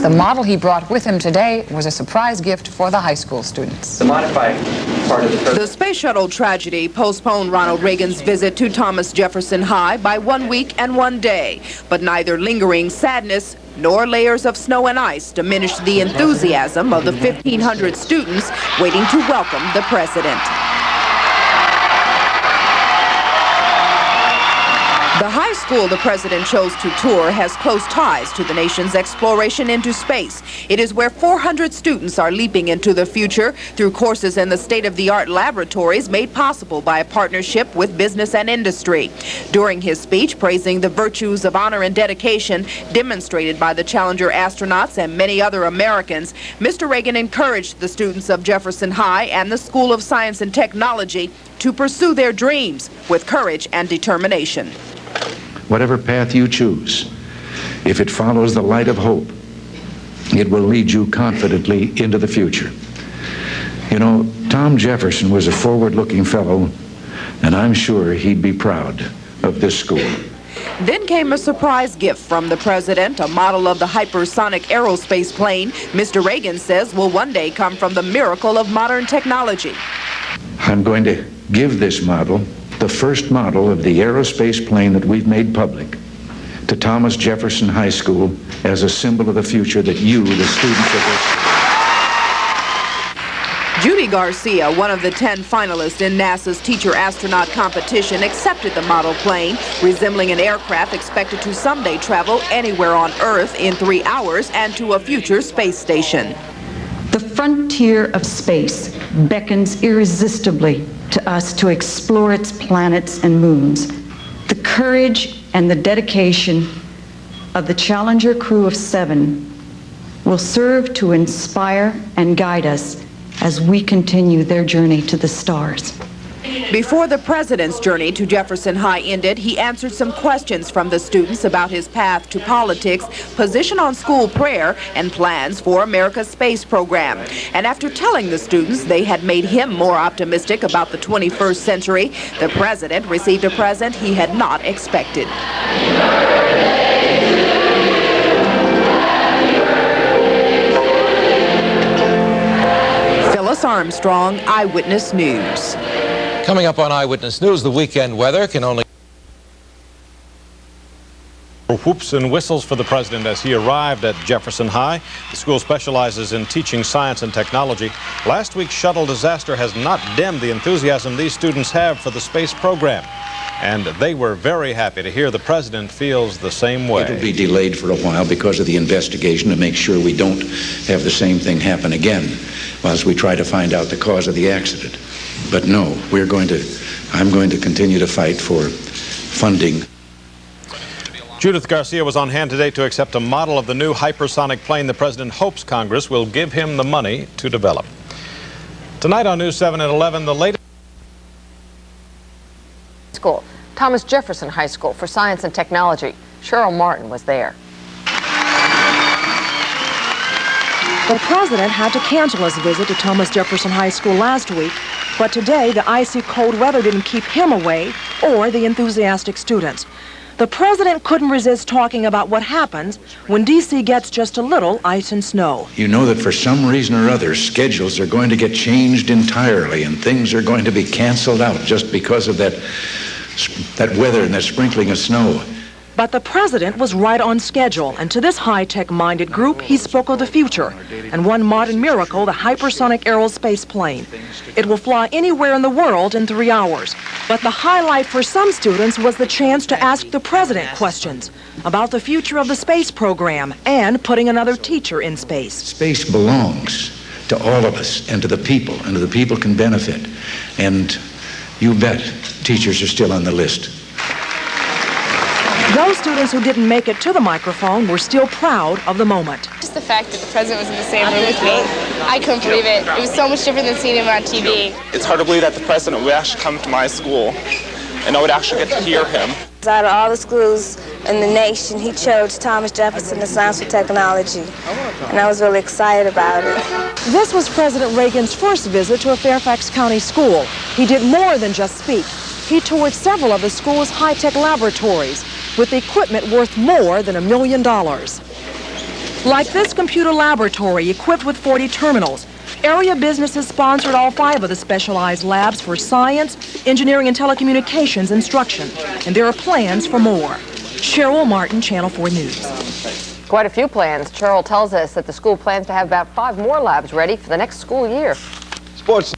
The model he brought with him today was a surprise gift for the high school students. The modified part of the space shuttle tragedy postponed Ronald Reagan's visit to Thomas Jefferson High by 1 week and 1 day, but neither lingering sadness nor layers of snow and ice diminished the enthusiasm of the 1,500 students waiting to welcome the president. The high school the president chose to tour has close ties to the nation's exploration into space. It is where 400 students are leaping into the future through courses in the state-of-the-art laboratories made possible by a partnership with business and industry. During his speech praising the virtues of honor and dedication demonstrated by the Challenger astronauts and many other Americans, Mr. Reagan encouraged the students of Jefferson High and the School of Science and Technology to pursue their dreams with courage and determination. Whatever path you choose, if it follows the light of hope, it will lead you confidently into the future. You know, Tom Jefferson was a forward-looking fellow, and I'm sure he'd be proud of this school. Then came a surprise gift from the president, a model of the hypersonic aerospace plane Mr. Reagan says will one day come from the miracle of modern technology. I'm going to give this model, the first model of the aerospace plane that we've made public, to Thomas Jefferson High School as a symbol of the future that you, the students of this school. Judy Garcia, one of the 10 finalists in NASA's teacher astronaut competition, accepted the model plane, resembling an aircraft expected to someday travel anywhere on Earth in 3 hours and to a future space station. The frontier of space beckons irresistibly to us to explore its planets and moons. The courage and the dedication of the Challenger crew of 7 will serve to inspire and guide us as we continue their journey to the stars. Before the president's journey to Jefferson High ended, he answered some questions from the students about his path to politics, position on school prayer, and plans for America's space program. And after telling the students they had made him more optimistic about the 21st century, the president received a present he had not expected. Phyllis Armstrong, Eyewitness News. Coming up on Eyewitness News, the weekend weather can only... Whoops and whistles for the president as he arrived at Jefferson High. The school specializes in teaching science and technology. Last week's shuttle disaster has not dimmed the enthusiasm these students have for the space program. And they were very happy to hear the president feels the same way. It'll be delayed for a while because of the investigation to make sure we don't have the same thing happen again whilst we try to find out the cause of the accident. But no, I'm going to continue to fight for funding. Judith Garcia was on hand today to accept a model of the new hypersonic plane the president hopes Congress will give him the money to develop. Tonight on News 7 at 11, the latest... School, Thomas Jefferson High School for Science and Technology. Cheryl Martin was there. The president had to cancel his visit to Thomas Jefferson High School last week, but today the icy cold weather didn't keep him away or the enthusiastic students. The president couldn't resist talking about what happens when D.C. gets just a little ice and snow. You know that for some reason or other, schedules are going to get changed entirely and things are going to be canceled out just because of that weather and that sprinkling of snow. But the president was right on schedule, and to this high-tech-minded group, he spoke of the future and one modern miracle, the hypersonic aerospace plane. It will fly anywhere in the world in 3 hours. But the highlight for some students was the chance to ask the president questions about the future of the space program and putting another teacher in space. Space belongs to all of us and to the people can benefit. And you bet teachers are still on the list. Those students who didn't make it to the microphone were still proud of the moment. Just the fact that the president was in the same room with me, I couldn't believe it. It was so much different than seeing him on TV. It's hard to believe that the president would actually come to my school and I would actually get to hear him. Out of all the schools in the nation, he chose Thomas Jefferson to Science and Technology, and I was really excited about it. This was President Reagan's first visit to a Fairfax County school. He did more than just speak. He toured several of the school's high-tech laboratories with equipment worth more than $1 million. Like this computer laboratory equipped with 40 terminals, area businesses sponsored all 5 of the specialized labs for science, engineering, and telecommunications instruction. And there are plans for more. Cheryl Martin, Channel 4 News. Quite a few plans. Cheryl tells us that the school plans to have about 5 more labs ready for the next school year. Sports